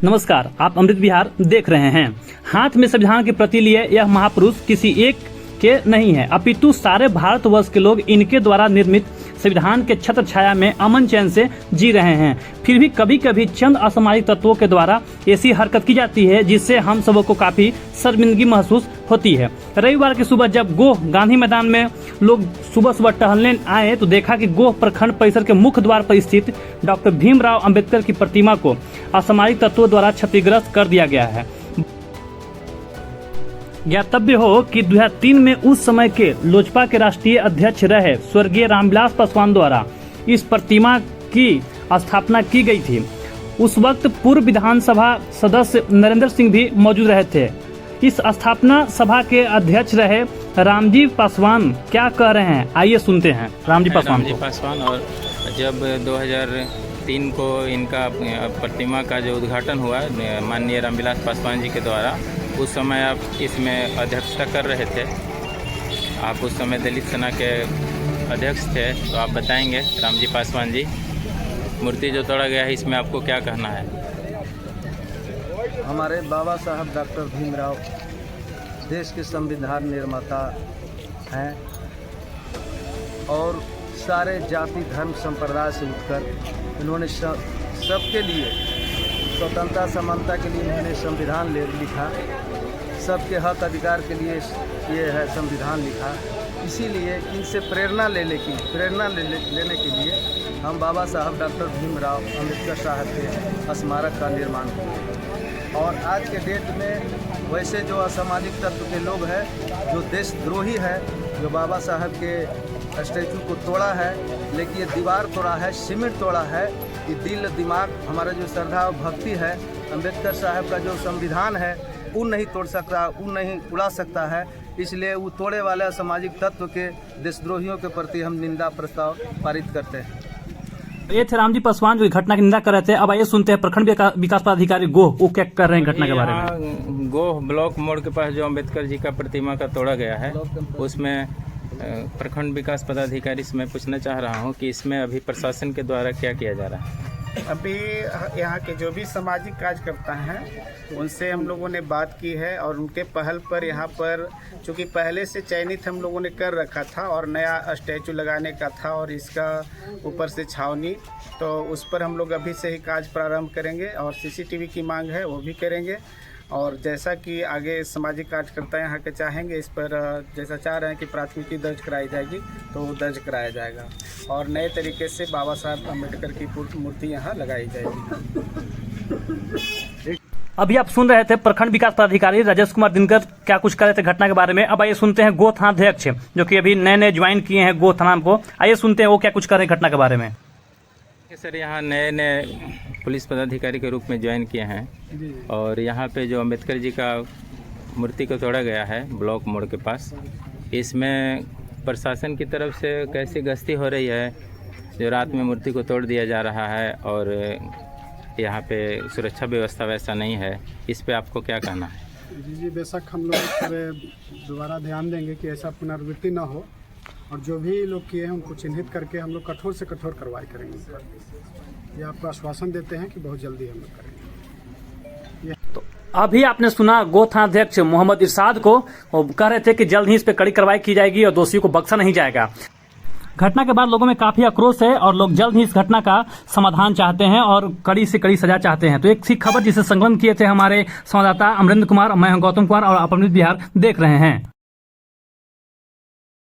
नमस्कार, आप अमृत विहार देख रहे हैं। हाथ में संविधान के प्रति लिए यह महापुरुष किसी एक के नहीं है, अपितु सारे भारतवर्ष के लोग इनके द्वारा निर्मित संविधान के छत्र छाया में अमन चैन से जी रहे हैं। फिर भी कभी कभी चंद असामाजिक तत्वों के द्वारा ऐसी हरकत की जाती है जिससे हम सबों को काफी शर्मिंदगी महसूस होती है। रविवार की सुबह जब गोह गांधी मैदान में लोग सुबह सुबह टहलने आए तो देखा कि गोह प्रखंड परिसर के मुख्य द्वार पर स्थित डॉक्टर भीमराव अंबेडकर की प्रतिमा को असामाजिक तत्वों द्वारा क्षतिग्रस्त कर दिया गया है। ज्ञातव्य हो कि 2003 में उस समय के लोजपा के राष्ट्रीय अध्यक्ष रहे स्वर्गीय रामविलास पासवान द्वारा इस प्रतिमा की स्थापना की गई थी। उस वक्त पूर्व विधानसभा सदस्य नरेंद्र सिंह भी मौजूद रहे थे। इस स्थापना सभा के अध्यक्ष रहे रामजी पासवान क्या कह रहे हैं, आइए सुनते हैं रामजी पासवान। और जब 2003 को इनका प्रतिमा का जो उद्घाटन हुआ माननीय रामविलास पासवान जी के द्वारा, उस समय आप इसमें अध्यक्षता कर रहे थे। आप उस समय दलित सेना के अध्यक्ष थे, तो आप बताएंगे रामजी पासवान जी, मूर्ति जो तोड़ा गया है इसमें आपको क्या कहना है? हमारे बाबा साहब डॉक्टर भीमराव देश के संविधान निर्माता हैं और सारे जाति धर्म संप्रदाय से उठकर इन्होंने सबके लिए स्वतंत्रता समानता के लिए इन्होंने संविधान लिखा, सबके हक अधिकार के लिए ये है संविधान लिखा। इसीलिए इनसे प्रेरणा लेने के लिए हम बाबा साहब डॉक्टर भीमराव अंबेडकर साहब के स्मारक का निर्माण किया। और आज के डेट में वैसे जो असामाजिक तत्व के लोग हैं, जो देशद्रोही है, जो बाबा साहब के स्टैचू को तोड़ा है, लेकिन ये दीवार तोड़ा है, सीमेंट तोड़ा है, कि दिल दिमाग हमारा जो श्रद्धा और भक्ति है, अंबेडकर साहब का जो संविधान है वो नहीं तोड़ सकता, वो नहीं उड़ा सकता है। इसलिए वो तोड़े वाले सामाजिक तत्व के देशद्रोहियों के प्रति हम निंदा प्रस्ताव पारित करते हैं। ये थे रामजी पासवान जो घटना की निंदा कर रहे थे। अब आइए सुनते हैं प्रखंड विकास पदाधिकारी गोह वो क्या कर रहे हैं घटना के बारे में। गोह ब्लॉक मोड़ के पास जो अंबेडकर जी का प्रतिमा का तोड़ा गया है, उसमें प्रखंड विकास पदाधिकारी से मैं पूछना चाह रहा हूं कि इसमें अभी प्रशासन के द्वारा क्या किया जा रहा है? अभी यहाँ के जो भी सामाजिक कार्यकर्ता हैं उनसे हम लोगों ने बात की है और उनके पहल पर यहाँ पर चूँकि पहले से चयनित हम लोगों ने कर रखा था और नया स्टैचू लगाने का था और इसका ऊपर से छावनी, तो उस पर हम लोग अभी से ही कार्य प्रारंभ करेंगे और सीसीटीवी की मांग है वो भी करेंगे। और जैसा कि आगे सामाजिक कार्यकर्ता यहाँ के चाहेंगे, इस पर जैसा चाह रहे हैं कि प्राथमिकी दर्ज कराई जाएगी तो वो दर्ज कराया जाएगा और नए तरीके से बाबा साहब अम्बेडकर की मूर्ति यहाँ लगाई जाएगी। अभी आप सुन रहे थे प्रखंड विकास पदाधिकारी राजेश कुमार दिनकर क्या कुछ कर रहे थे घटना के बारे में। अब आइए सुनते हैं गोह थानाध्यक्ष जो कि अभी नए ज्वाइन किए हैं गोह थाना को। आइए सुनते हैं वो क्या कुछ कर रहे हैं घटना के बारे में। सर, यहाँ नए पुलिस पदाधिकारी के रूप में ज्वाइन किए हैं और यहाँ पे जो अंबेडकर जी का मूर्ति को तोड़ा गया है ब्लॉक मोड़ के पास, इसमें प्रशासन की तरफ से कैसी गश्ती हो रही है? जो रात में मूर्ति को तोड़ दिया जा रहा है और यहाँ पे सुरक्षा व्यवस्था वैसा नहीं है, इस पे आपको क्या कहना है? जी बेशक हम लोग इस पर दोबारा ध्यान देंगे कि ऐसा पुनरावृत्ति न हो और जो भी लोग किए हैं उनको चिन्हित करके हम लोग कठोर से कठोर कार्रवाई करेंगे। ये आपको आश्वासन देते हैं कि बहुत जल्दी हम लोग करेंगे। तो अभी आपने सुना गोह थानाध्यक्ष मोहम्मद इरशाद को, वो कह रहे थे कि जल्द ही इस पे कड़ी कार्रवाई की जाएगी और दोषियों को बख्शा नहीं जाएगा। घटना के बाद लोगों में काफी आक्रोश है और लोग जल्द ही इस घटना का समाधान चाहते हैं और कड़ी से कड़ी सजा चाहते हैं। तो एक सी खबर जिसे संकलन किए थे हमारे संवाददाता अमरेंद्र कुमार, मैं हूं गौतम कुमार और आप अमृत विहार देख रहे हैं।